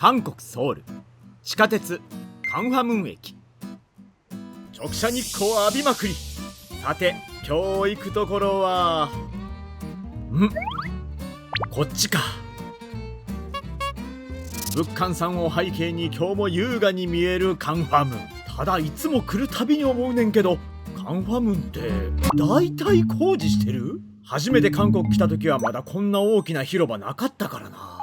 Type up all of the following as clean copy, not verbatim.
韓国ソウル地下鉄カンファムン駅。直射日光浴びまくり。さて今日行くところはこっちか。仏館さんを背景に今日も優雅に見えるカンファムン。ただいつも来るたびに思うねんけど、カンファムンって大体工事してる？初めて韓国来た時はまだこんな大きな広場なかったからな。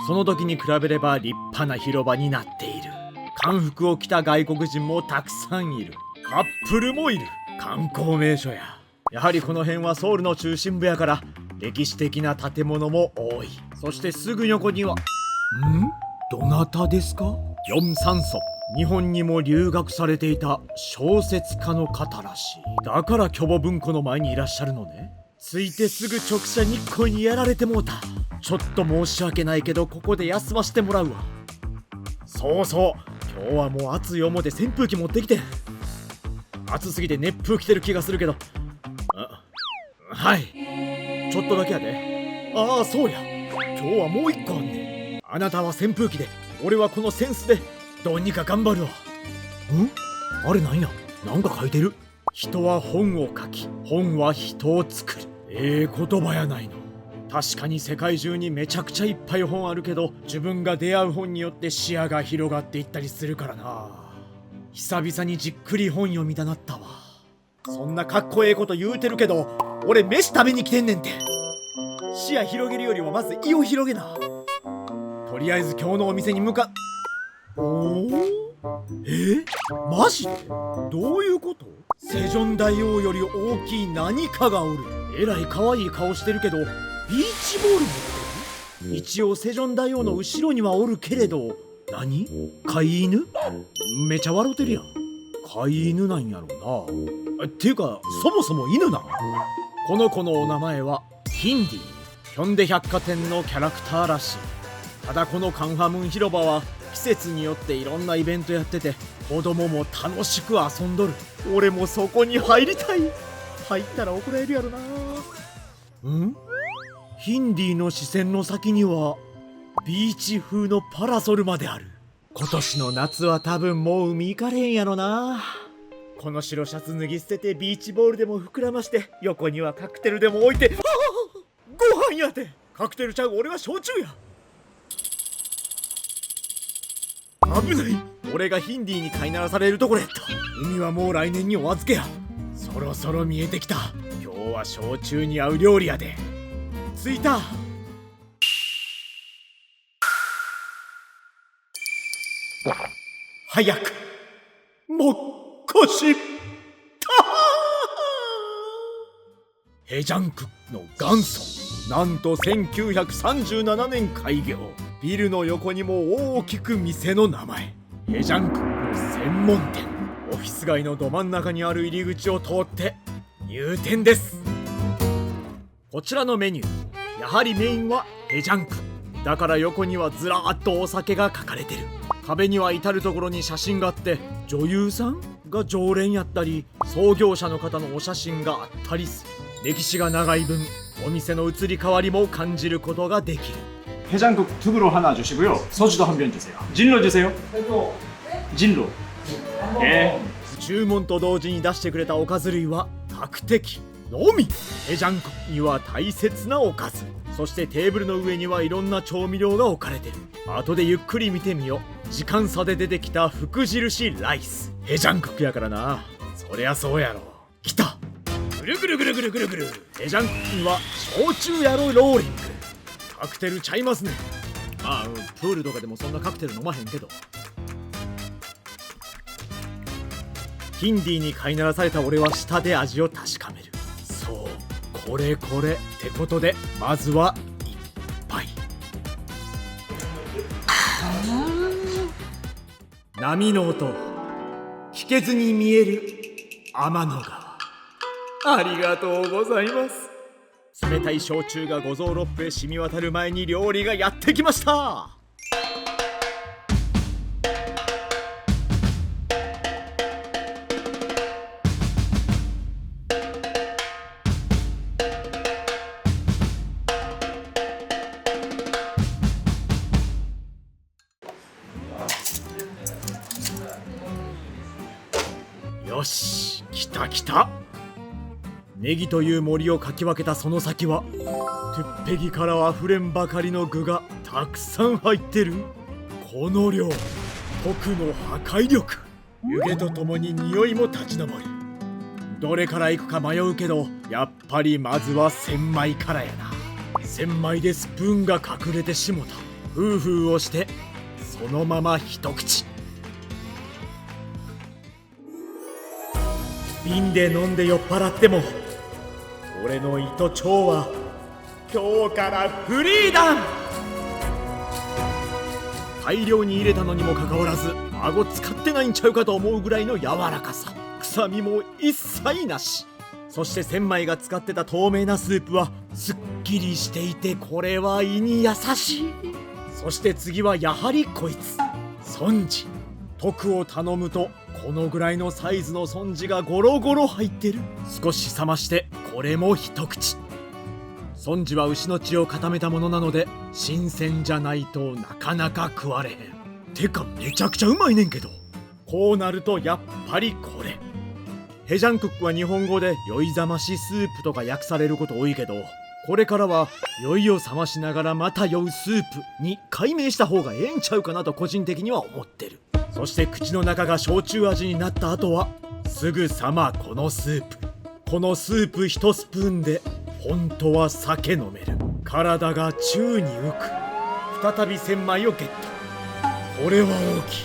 その時に比べれば立派な広場になっている。漢服を着た外国人もたくさんいる。カップルもいる。観光名所や。やはりこの辺はソウルの中心部やから歴史的な建物も多い。そしてすぐ横にはどなたですか？ヨン・サンソ。日本にも留学されていた小説家の方らしい。だからキョボ文庫の前にいらっしゃるのね。着いてすぐ直射日光にやられてもうた。ちょっと申し訳ないけどここで休ませてもらうわ。そうそう、今日はもう暑い思て扇風機持ってきて。暑すぎて熱風来てる気がするけど。はい、ちょっとだけやで。ああそうや、今日はもう一個あんねん。あなたは扇風機で、俺はこのセンスでどうにか頑張るわ。あれなんや、なんか書いてる。人は本を書き、本は人を作る。言葉やないの。確かに世界中にめちゃくちゃいっぱい本あるけど、自分が出会う本によって視野が広がっていったりするからな。久々にじっくり本読みたなったわ。そんなかっこええこと言うてるけど、俺飯食べに来てんねんて。視野広げるよりはまず胃を広げな。とりあえず今日のお店に向かマジで？どういうこと？セジョン大王より大きい何かがおる。えらい可愛い顔してるけど、ビーチボール持ってる？一応セジョン大王の後ろにはおるけれど、何？飼い犬？めちゃ笑うてるやん。飼い犬なんやろうな。っていうかそもそも犬なん？この子のお名前はヒンディ。ヒョンデ百貨店のキャラクターらしい。ただこのカンファムン広場は季節によっていろんなイベントやってて、子供も楽しく遊んどる。俺もそこに入りたい。入ったら怒られるやろな。ヒンディの視線の先にはビーチ風のパラソルまである。今年の夏は多分もう海行かれへんやろな。この白シャツ脱ぎ捨ててビーチボールでも膨らまして、横にはカクテルでも置いて、ご飯やて。カクテルちゃう、俺は焼酎や。危ない、俺がヒンディに飼いならされるところやった。海はもう来年にお預けや。そろそろ見えてきた。今日は焼酎に合う料理やで。着いた。早くもっこし。ヘジャンクの元祖。なんと1937年開業。ビルの横にも大きく店の名前、ヘジャンクの専門店。オフィス街のど真ん中にある入り口を通って入店です。こちらのメニュー、やはりメインはヘジャンクだから横にはずらーっとお酒が書かれてる。壁には至る所に写真があって、女優さんが常連やったり、創業者の方のお写真があったりする。歴史が長い分、お店の移り変わりも感じることができる。해장국 두 그릇 하나 주시고요. 소주도 한 병 주세요. 진로 주세요. 진로. 예. 注文と同時に出してくれたおかず類は角的のみ。ヘジャンクには大切なおかず、そしてテーブルの上にはいろんな調味料が置かれてる。後でゆっくり見てみよう。時間差で出てきた福印ライス。ヘジャンクやからな。そりゃそうやろ。来た。ぐるぐるぐるぐるぐるぐる。ヘジャンクには焼酎やろローリング。カクテルちゃいますね。プールとかでもそんなカクテル飲まへんけど。ヒンディに飼いならされた俺は舌で味を確かめる。そう、これってことで、まずは一杯。波の音、聞けずに見える天の川。ありがとうございます。冷たい焼酎が五臓六腑へ染み渡る前に料理がやってきました。よし、来た来た。ネギという森をかき分けたその先は、トゥッペギからあふれんばかりの具がたくさん入ってる。この量、徳の破壊力。湯気とともに匂いも立ち上る。どれから行くか迷うけど、やっぱりまずは千枚からやな。千枚でスプーンが隠れてしもた。フーフーをしてそのまま一口。瓶で飲んで酔っ払っても、俺の糸腸は今日からフリーダム。大量に入れたのにもかかわらず、顎使ってないんちゃうかと思うぐらいの柔らかさ。臭みも一切なし。そして千枚が使ってた透明なスープはすっきりしていて、これは胃に優しい。そして次はやはりこいつ、尊治。徳を頼むとこのぐらいのサイズの尊治がゴロゴロ入ってる。少し冷ましてこれも一口。尊治は牛の血を固めたものなので、新鮮じゃないとなかなか食われへん。てかめちゃくちゃうまいねんけど。こうなるとやっぱりこれ。ヘジャンクックは日本語で酔いざましスープとか訳されること多いけど、これからは酔いを覚ましながらまた酔うスープに改名した方がええんちゃうかなと個人的には思ってる。そして口の中が焼酎味になった後はすぐさまこのスープ。このスープ1スプーンで本当は酒飲める。体が宙に浮く。再び千枚をゲット。これは大きい。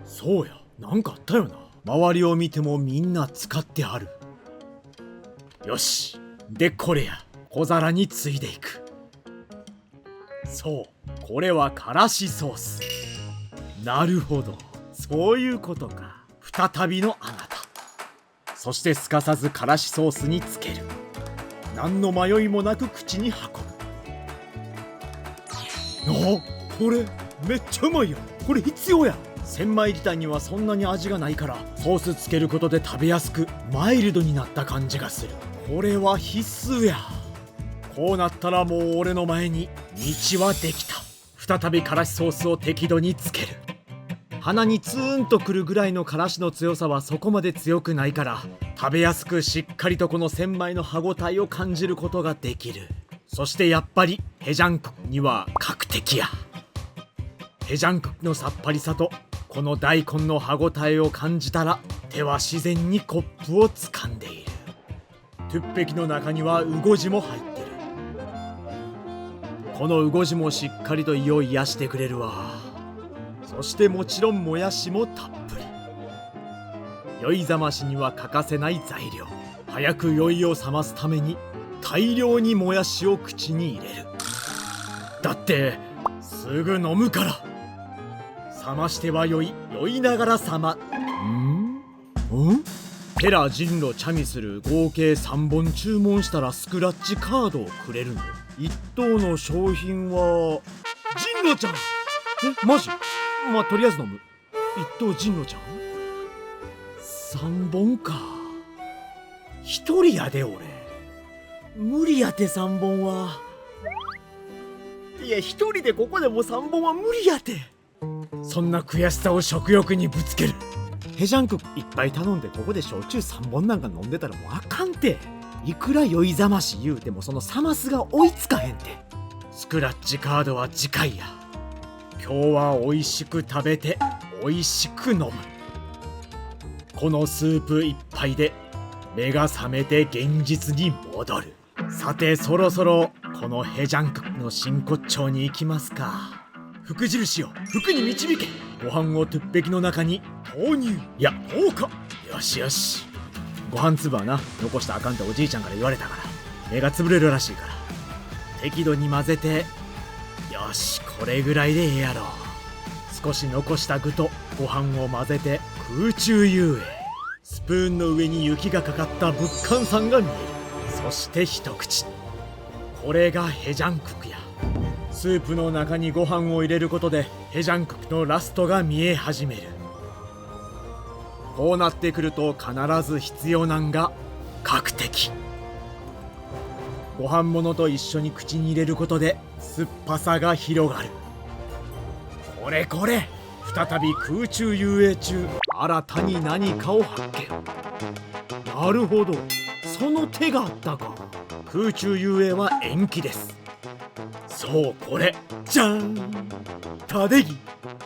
そうや、なんかあったよな。周りを見てもみんな使ってある。よし、でこれや。小皿についでいく。そう、これはからしソース。なるほど、そういうことか。再びのあなた。そしてすかさずからしソースにつける。何の迷いもなく口に運ぶ。あ、これめっちゃうまいやん。これ必要や。千枚自体にはそんなに味がないから、ソースつけることで食べやすくマイルドになった感じがする。これは必須や。こうなったらもう俺の前に道はできた。再びからしソースを適度につける。鼻にツーンとくるぐらいのからしの強さはそこまで強くないから、食べやすくしっかりとこの千枚の歯ごたえを感じることができる。そしてやっぱりヘジャンクには確適や。ヘジャンクのさっぱりさとこの大根の歯ごたえを感じたら、手は自然にコップを掴んでいる。トゥッペキの中にはウゴジも入ってる。このウゴジもしっかりと胃を癒してくれるわ。そしてもちろんもやしもたっぷり。酔いざましには欠かせない材料。早く酔いを覚ますために大量にもやしを口に入れる。だってすぐ飲むから。冷ましては酔いながらテラ人狼チャミスル合計3本注文したらスクラッチカードをくれるの。1等の商品は人狼ちゃん。マジ？まあとりあえず飲む。1等人狼ちゃん3本か。1人やで俺。無理やて3本は。いや1人でここでも3本は無理やて。そんな悔しさを食欲にぶつける。ヘジャンクいっぱい頼んでここで焼酎3本なんか飲んでたらもうあかんて。いくら酔いざまし言うてもそのサマスが追いつかへんて。スクラッチカードは次回や。今日は美味しく食べて美味しく飲む。このスープ一杯で目が覚めて現実に戻る。さてそろそろこのヘジャンクの真骨頂に行きますか。福印を服に導け。ご飯をトゥッペキの中に投入。いや投下。よしよし。ご飯粒はな残したらあかんっておじいちゃんから言われたから、目が潰れるらしいから適度に混ぜて。よし、これぐらいでええやろ。少し残した具とご飯を混ぜて空中遊泳。スプーンの上に雪がかかった仏冠さんが見える。そして一口。これがヘジャンククや。スープの中にご飯を入れることでヘジャンククのラストが見え始める。こうなってくると必ず必要なんが角的。ご飯物と一緒に口に入れることで酸っぱさが広がる。これこれ、再び空中遊泳中。新たに何かを発見。なるほど、その手があったか。空中遊泳は延期です。そう、これじゃん、タデギ。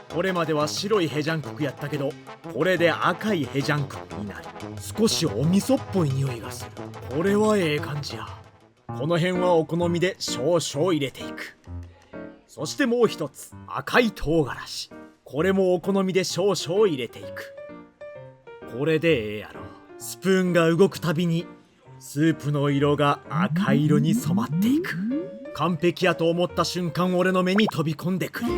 これまでは白いヘジャンククやったけど、これで赤いヘジャンククになる。少しお味噌っぽい匂いがする。これはええ感じや。この辺はお好みで少々入れていく。そしてもう一つ、赤い唐辛子。これもお好みで少々入れていく。これでええやろ。スプーンが動くたびにスープの色が赤色に染まっていく。完璧やと思った瞬間、俺の目に飛び込んでくる。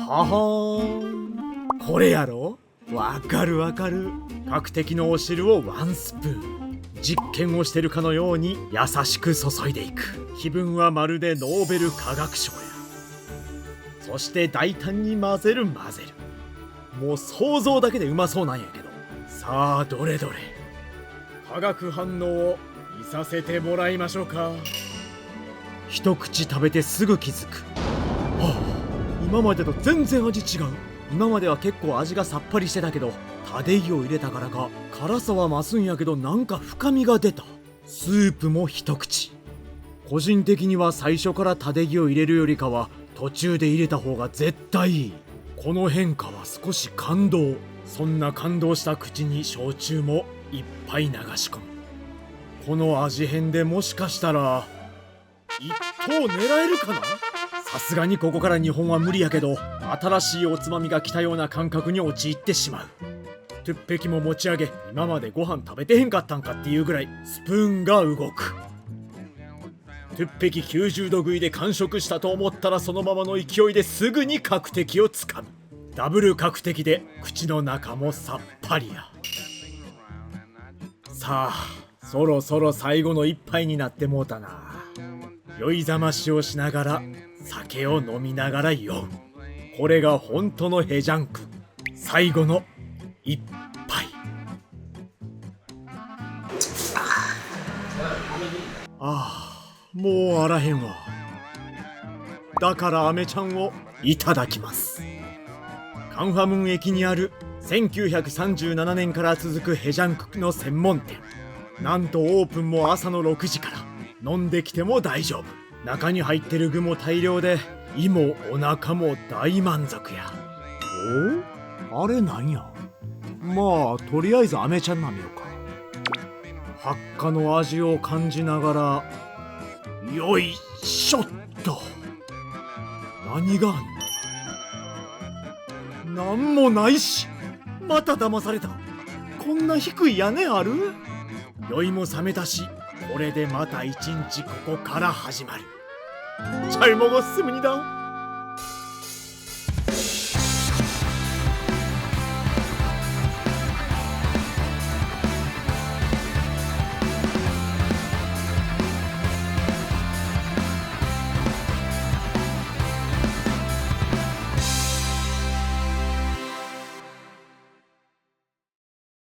ははーん、これやろ。わかるわかる。角的のお汁をワンスプーン、実験をしてるかのように優しく注いでいく。気分はまるでノーベル化学賞や。そして大胆に混ぜる。もう想像だけでうまそうなんやけど。さあ、どれどれ化学反応を見させてもらいましょうか。一口食べてすぐ気づく。はあ、今までと全然味違う。今までは結構味がさっぱりしてたけど、タデギを入れたからか辛さは増すんやけど、なんか深みが出た。スープも一口。個人的には最初からタデギを入れるよりかは途中で入れた方が絶対いい。この変化は少し感動。そんな感動した口に焼酎もいっぱい流し込む。この味変でもしかしたら一等狙えるかな。さすがにここから日本は無理やけど、新しいおつまみが来たような感覚に陥ってしまう。トゥッペキも持ち上げ、今までご飯食べてへんかったんかっていうぐらいスプーンが動く。トゥッペキ90度食いで完食したと思ったら、そのままの勢いですぐに角的をつかむ。ダブル角的で口の中もさっぱりや。さあ、そろそろ最後の一杯になってもうたな。酔いざましをしながら酒を飲みながら酔う。これが本当のヘジャンク、最後の一杯。ああ、もうあらへんわ。だからアメちゃんをいただきます。カンファムン駅にある1937年から続くヘジャンクの専門店。なんとオープンも朝の6時から。飲んできても大丈夫。中に入ってる具も大量で、胃もお腹も大満足や。お？あれなんや。まあとりあえずアメちゃんなめようか。発火の味を感じながら、よいしょっと。何があんの？なんもないし。また騙された。こんな低い屋根ある？酔いも冷めたし、これでまた一日ここから始まる。잘먹었습니다